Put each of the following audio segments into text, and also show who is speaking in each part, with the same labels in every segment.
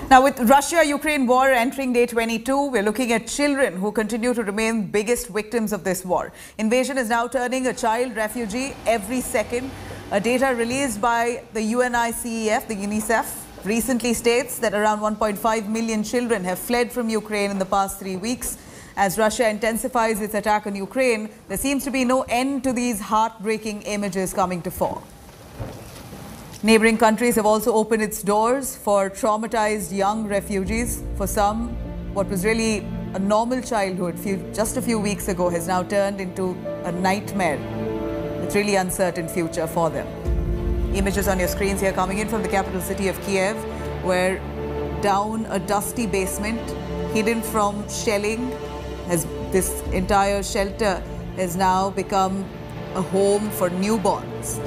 Speaker 1: Now, with Russia-Ukraine war entering day 22, we're looking at children who continue to remain biggest victims of this war. Invasion is now turning a child refugee every second. A data released by the UNICEF recently states that around 1.5 million children have fled from Ukraine in the past 3 weeks. As Russia intensifies its attack on Ukraine, there seems to be no end to these heartbreaking images coming to fore. Neighbouring countries have also opened its doors for traumatized young refugees. For some, what was really a normal childhood just a few weeks ago has now turned into a nightmare. It's really uncertain future for them. Images on your screens here coming in from the capital city of Kiev, where down a dusty basement, hidden from shelling, this entire shelter has now become a home for newborns.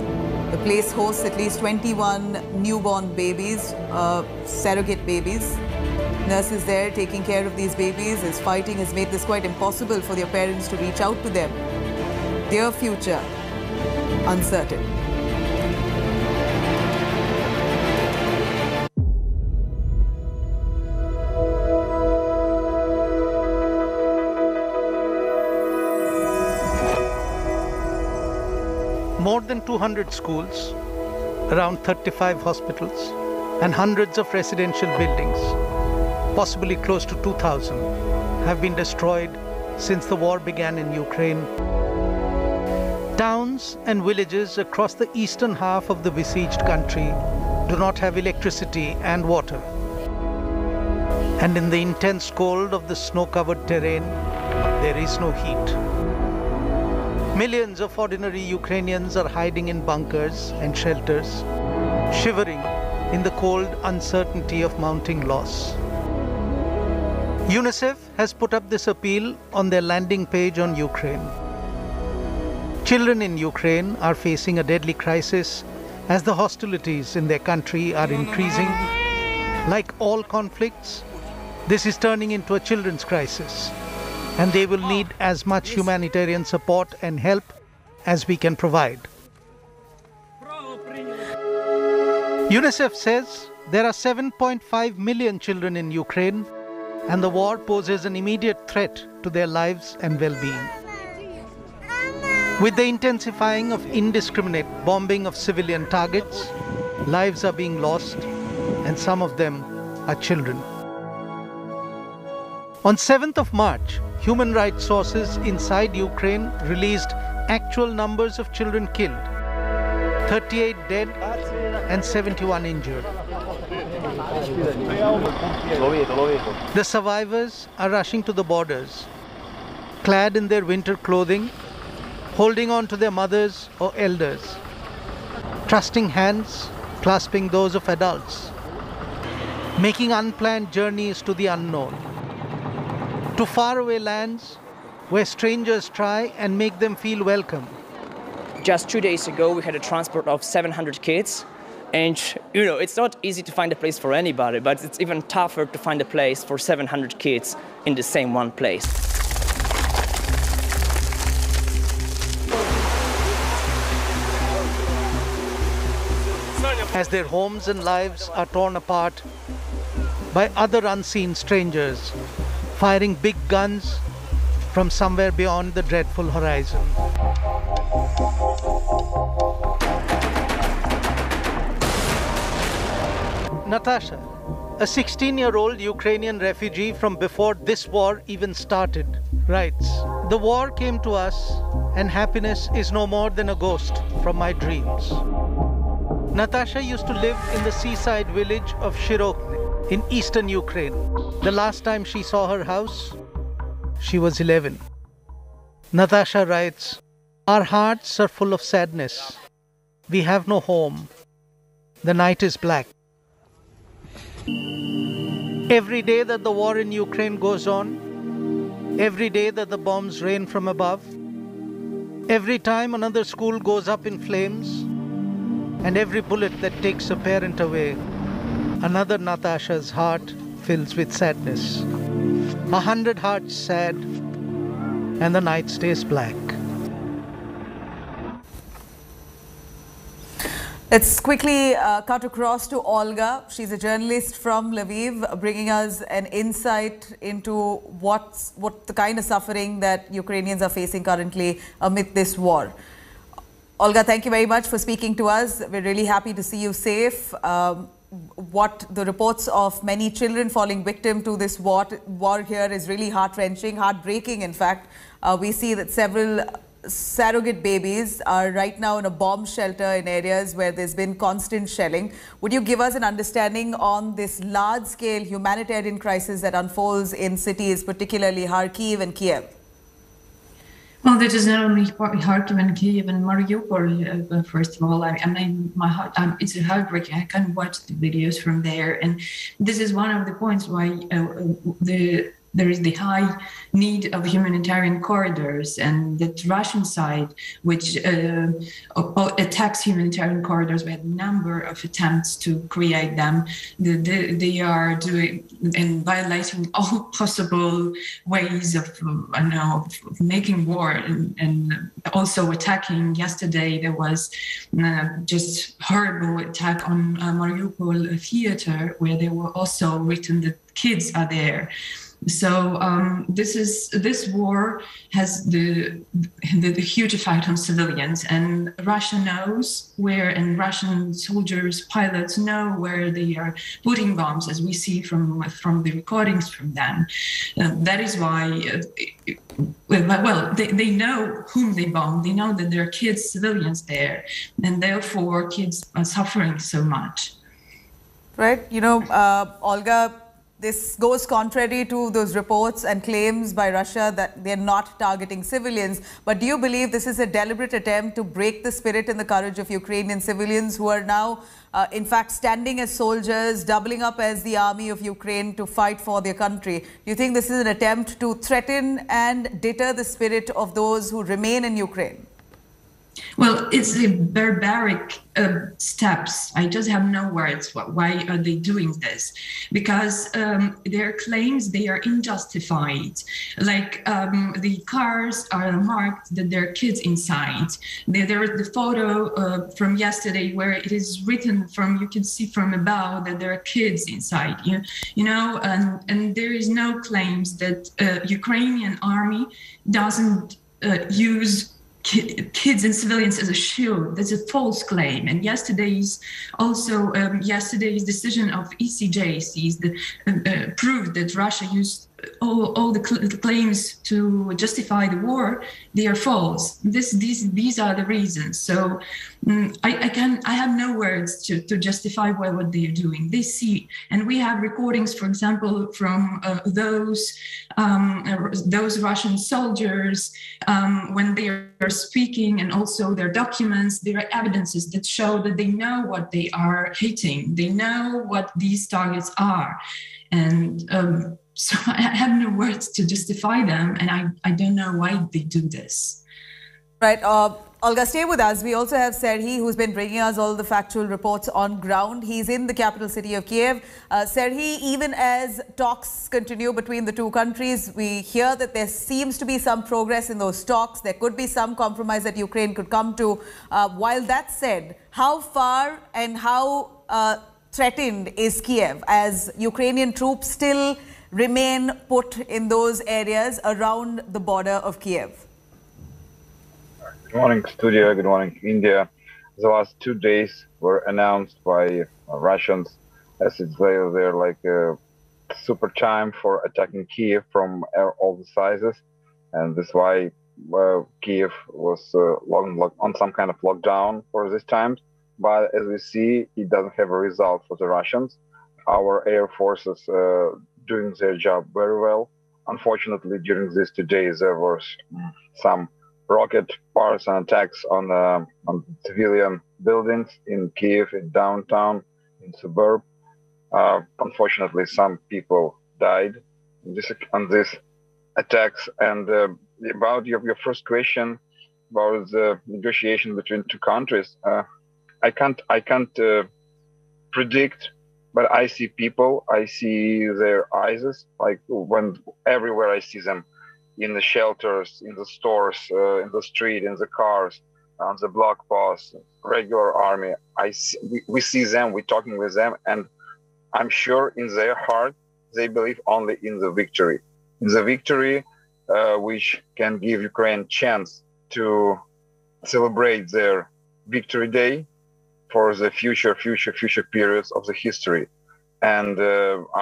Speaker 1: The place hosts at least 21 newborn babies, surrogate babies. Nurses there taking care of these babies as fighting has made this quite impossible for their parents to reach out to them. Their future uncertain.
Speaker 2: More than 200 schools, around 35 hospitals, and hundreds of residential buildings, possibly close to 2,000, have been destroyed since the war began in Ukraine. Towns and villages across the eastern half of the besieged country do not have electricity and water. And in the intense cold of the snow-covered terrain, there is no heat. Millions of ordinary Ukrainians are hiding in bunkers and shelters, shivering in the cold uncertainty of mounting loss. UNICEF has put up this appeal on their landing page on Ukraine. Children in Ukraine are facing a deadly crisis as the hostilities in their country are increasing. Like all conflicts, this is turning into a children's crisis, and they will need as much humanitarian support and help as we can provide. UNICEF says there are 7.5 million children in Ukraine, and the war poses an immediate threat to their lives and well-being. With the intensifying of indiscriminate bombing of civilian targets, lives are being lost, and some of them are children. On 7th of March, human rights sources inside Ukraine released actual numbers of children killed, 38 dead and 71 injured. The survivors are rushing to the borders, clad in their winter clothing, holding on to their mothers or elders, trusting hands clasping those of adults, making unplanned journeys to the unknown, to faraway lands where strangers try and make them feel welcome.
Speaker 3: Just 2 days ago, we had a transport of 700 kids. And, it's not easy to find a place for anybody, but it's even tougher to find a place for 700 kids in the same one place.
Speaker 2: As their homes and lives are torn apart by other unseen strangers, firing big guns from somewhere beyond the dreadful horizon. Natasha, a 16-year-old Ukrainian refugee from before this war even started, writes, "The war came to us and happiness is no more than a ghost from my dreams." Natasha used to live in the seaside village of Shirokne in eastern Ukraine. The last time she saw her house, she was 11. Natasha writes, "Our hearts are full of sadness. We have no home. The night is black. Every day that the war in Ukraine goes on, every day that the bombs rain from above, every time another school goes up in flames, and every bullet that takes a parent away, another Natasha's heart fills with sadness. 100 hearts sad, and the night stays black."
Speaker 1: Let's quickly cut across to Olga. She's a journalist from Lviv, bringing us an insight into what the kind of suffering that Ukrainians are facing currently amid this war. Olga, thank you very much for speaking to us. We're really happy to see you safe. What the reports of many children falling victim to this war here is really heart-wrenching, heartbreaking, in fact. We see that several surrogate babies are right now in a bomb shelter in areas where there's been constant shelling. Would you give us an understanding on this large-scale humanitarian crisis that unfolds in cities, particularly Kharkiv and Kiev?
Speaker 4: Well, that is not only Kharkiv and Kiev and Mariupol. First of all, I mean, my heart, it's heartbreaking. I can't watch the videos from there, and this is one of the points why there is the high need of humanitarian corridors, and that Russian side, which attacks humanitarian corridors, we had a number of attempts to create them. They are doing and violating all possible ways of, of making war, and also attacking. Yesterday there was just horrible attack on Mariupol theater, where they were also written that kids are there. So this war has the huge effect on civilians, and Russia knows where, and Russian soldiers, pilots know where they are putting bombs, as we see from the recordings from them. That is why, they know whom they bomb. They know that there are kids, civilians there, and therefore kids are suffering so much.
Speaker 1: Right. Olga, this goes contrary to those reports and claims by Russia that they're not targeting civilians. But do you believe this is a deliberate attempt to break the spirit and the courage of Ukrainian civilians who are now, in fact, standing as soldiers, doubling up as the army of Ukraine to fight for their country? Do you think this is an attempt to threaten and deter the spirit of those who remain in Ukraine?
Speaker 4: Well, it's the barbaric steps. I just have no words. Why are they doing this? Because their claims, they are unjustified. Like the cars are marked that there are kids inside. There is the photo from yesterday where it is written you can see from above that there are kids inside. And there is no claims that Ukrainian army doesn't use kids and civilians as a shield. That's a false claim. And yesterday's decision of ECJ proved that Russia used all the claims to justify the war. They are false. These are the reasons. So I have no words to justify what they are doing. They see, and we have recordings, for example, from those Russian soldiers when they are speaking, and also their documents. There are evidences that show that they know what they are hitting. They know what these targets are, and so I have no words to justify them, and I don't know why they do this.
Speaker 1: Right. Olga, stay with us. We also have Serhii, who's been bringing us all the factual reports on ground. He's in the capital city of Kiev. Serhii, even as talks continue between the two countries, we hear that there seems to be some progress in those talks. There could be some compromise that Ukraine could come to. While that said, how far and how threatened is Kiev as Ukrainian troops still remain put in those areas around the border of Kiev?
Speaker 5: Good morning, studio. Good morning, India. The last 2 days were announced by Russians as it's they're like a super time for attacking Kiev from all the sizes, and that's why Kiev was on some kind of lockdown for this time. But as we see, it doesn't have a result for the Russians. Our air forces doing their job very well. Unfortunately, during these 2 days, there was some rocket parts and attacks on civilian buildings in Kiev, in downtown, in suburb. Unfortunately, some people died on these attacks. And about your first question about the negotiation between two countries, I can't predict. But I see people, I see their eyes, like when everywhere I see them, in the shelters, in the stores, in the street, in the cars. on the block post, regular army. We see them, we're talking with them, and I'm sure in their heart they believe only in the victory. In the victory, which can give Ukraine chance to celebrate their victory day for the future periods of the history. And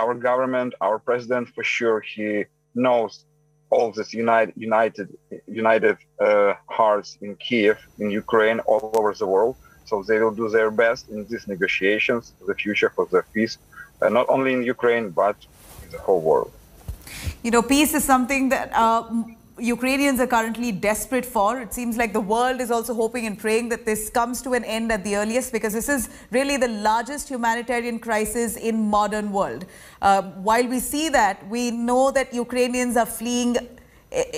Speaker 5: our government, our president, for sure, he knows all this united hearts in Kiev, in Ukraine, all over the world. So they will do their best in these negotiations for the future, for the peace, not only in Ukraine, but in the whole world.
Speaker 1: You know, peace is something that Ukrainians are currently desperate for. It seems like the world is also hoping and praying that this comes to an end at the earliest, because this is really the largest humanitarian crisis in modern world. While we see that, we know that Ukrainians are fleeing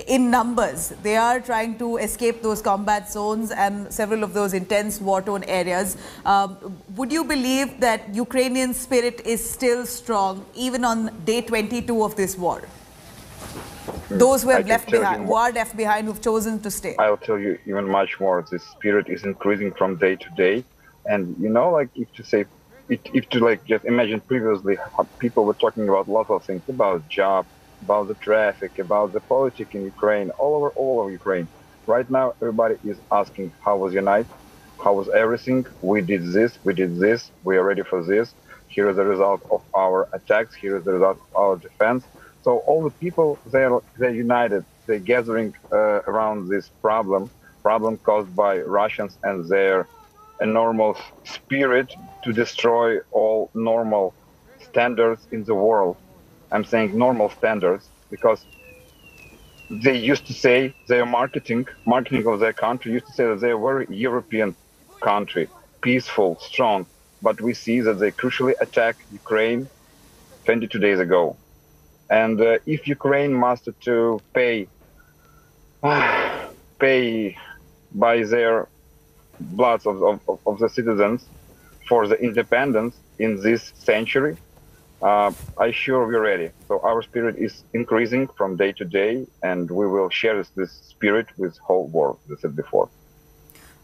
Speaker 1: in numbers. They are trying to escape those combat zones and several of those intense war-torn areas. Would you believe that Ukrainian spirit is still strong even on day 22 of this war? Those who have left behind, who are left behind, who've chosen to stay.
Speaker 5: I'll tell you even much more. This spirit is increasing from day to day. And you know, like if to like just imagine previously, people were talking about lots of things, about job, about the traffic, about the politics in Ukraine, all over Ukraine. Right now, everybody is asking, how was your night? How was everything? We did this, we are ready for this. Here is the result of our attacks. Here is the result of our defense. So all the people, they're united. They're gathering around this problem caused by Russians and their enormous spirit to destroy all normal standards in the world. I'm saying normal standards because they used to say their marketing of their country used to say that they're a very European country, peaceful, strong. But we see that they crucially attacked Ukraine 22 days ago. And if Ukraine must to pay by their bloods of the citizens for the independence in this century, I sure we're ready. So our spirit is increasing from day to day, and we will share this spirit with the whole world, as I said before.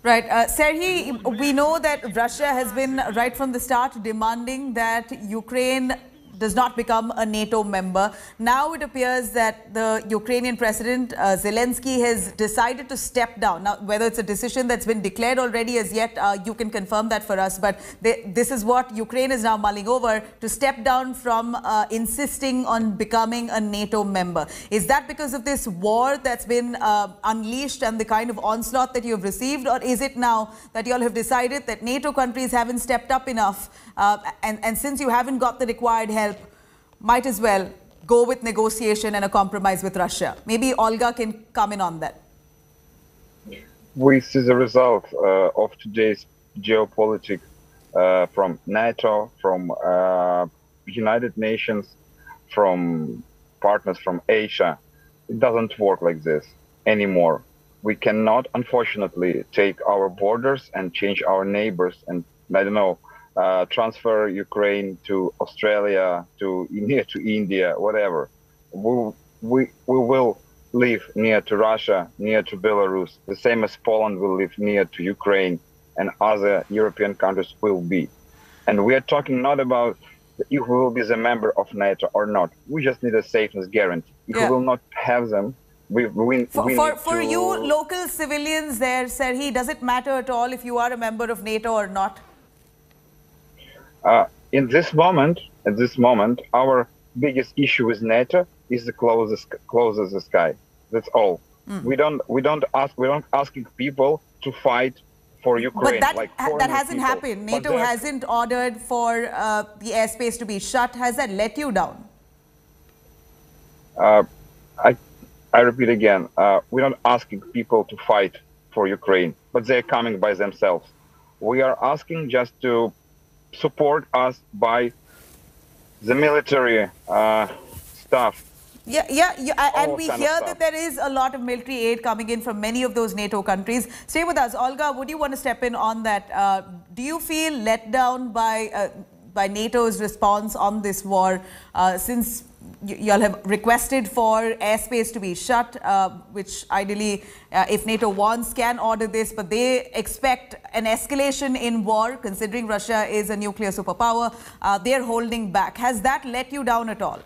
Speaker 1: Right. Serhii, we know that Russia has been, right from the start, demanding that Ukraine does not become a NATO member. Now it appears that the Ukrainian President Zelensky has decided to step down. Now, whether it's a decision that's been declared already as yet, you can confirm that for us. But this is what Ukraine is now mulling over, to step down from insisting on becoming a NATO member. Is that because of this war that's been unleashed and the kind of onslaught that you've received? Or is it now that you all have decided that NATO countries haven't stepped up enough, and since you haven't got the required help, might as well go with negotiation and a compromise with Russia? Maybe Olga can come in on that.
Speaker 5: We see the result of today's geopolitics from NATO, from United Nations, from partners from Asia. It doesn't work like this anymore. We cannot, unfortunately, take our borders and change our neighbors and, I don't know, transfer Ukraine to Australia, to India, whatever. We will live near to Russia, near to Belarus, the same as Poland will live near to Ukraine and other European countries will be. And we are talking not about if we will be the member of NATO or not. We just need a safeness guarantee. If we will not have them,
Speaker 1: For you local civilians there, Serhii, does it matter at all if you are a member of NATO or not?
Speaker 5: At this moment, our biggest issue with NATO is the closest the sky. That's all. We don't asking people to fight for Ukraine.
Speaker 1: But that hasn't happened. NATO hasn't ordered for the airspace to be shut. Has that let you down?
Speaker 5: I repeat again. We're not asking people to fight for Ukraine, but they're coming by themselves. We are asking just to support us by the military stuff.
Speaker 1: And we hear that there is a lot of military aid coming in from many of those NATO countries. Stay with us. Olga, would you want to step in on that? Do you feel let down by NATO's response on this war, since y'all have requested for airspace to be shut, which ideally, if NATO wants, can order this, but they expect an escalation in war, considering Russia is a nuclear superpower. They're holding back. Has that let you down at all?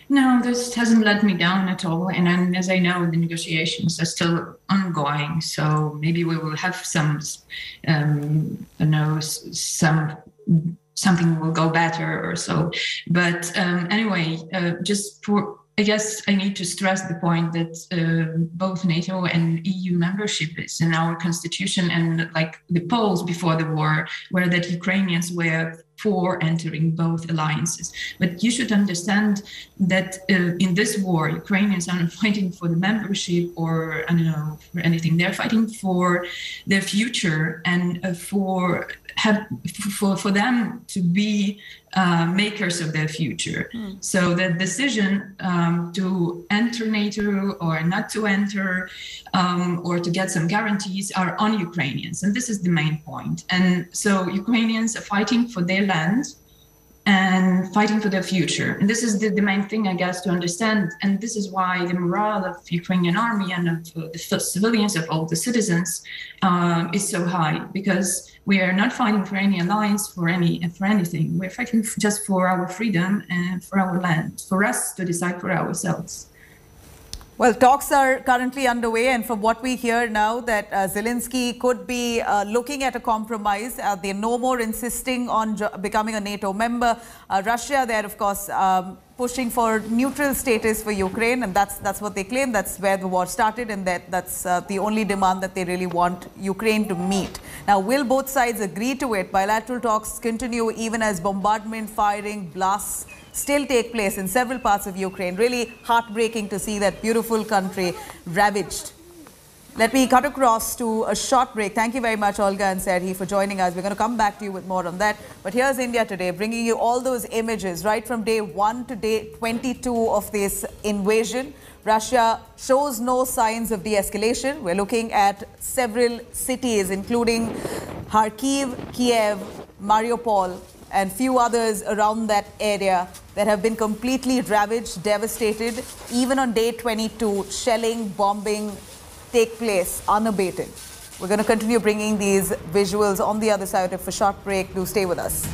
Speaker 4: No, this hasn't let me down at all. And as I know, the negotiations are still ongoing. So maybe we will have some, something will go better or so. But anyway, I guess I need to stress the point that both NATO and EU membership is in our constitution, and like the polls before the war were that Ukrainians were for entering both alliances. But you should understand that in this war, Ukrainians are not fighting for the membership or, I don't know, for anything. They're fighting for their future and for them to be makers of their future. So the decision to enter NATO or not to enter or to get some guarantees are on Ukrainians. And this is the main point. And so Ukrainians are fighting for their land and fighting for their future. And this is the main thing, I guess, to understand. And this is why the morale of the Ukrainian army and of the civilians, of all the citizens, is so high, because we are not fighting for any alliance, for anything. We're fighting just for our freedom and for our land, for us to decide for ourselves.
Speaker 1: Well, talks are currently underway, and from what we hear now, that Zelensky could be looking at a compromise. They're no more insisting on becoming a NATO member. Russia, they're of course pushing for neutral status for Ukraine, and that's what they claim. That's where the war started, and that's the only demand that they really want Ukraine to meet. Now, will both sides agree to it? Bilateral talks continue even as bombardment, firing, blasts still take place in several parts of Ukraine. Really heartbreaking to see that beautiful country ravaged. Let me cut across to a short break. Thank you very much, Olga and Serhii, for joining us. We're going to come back to you with more on that. But here's India Today, bringing you all those images right from day 1 to day 22 of this invasion. Russia shows no signs of de-escalation. We're looking at several cities, including Kharkiv, Kiev, Mariupol, and few others around that area that have been completely ravaged, devastated. Even on day 22, shelling, bombing take place unabated. We're going to continue bringing these visuals on the other side of a short break. Do stay with us.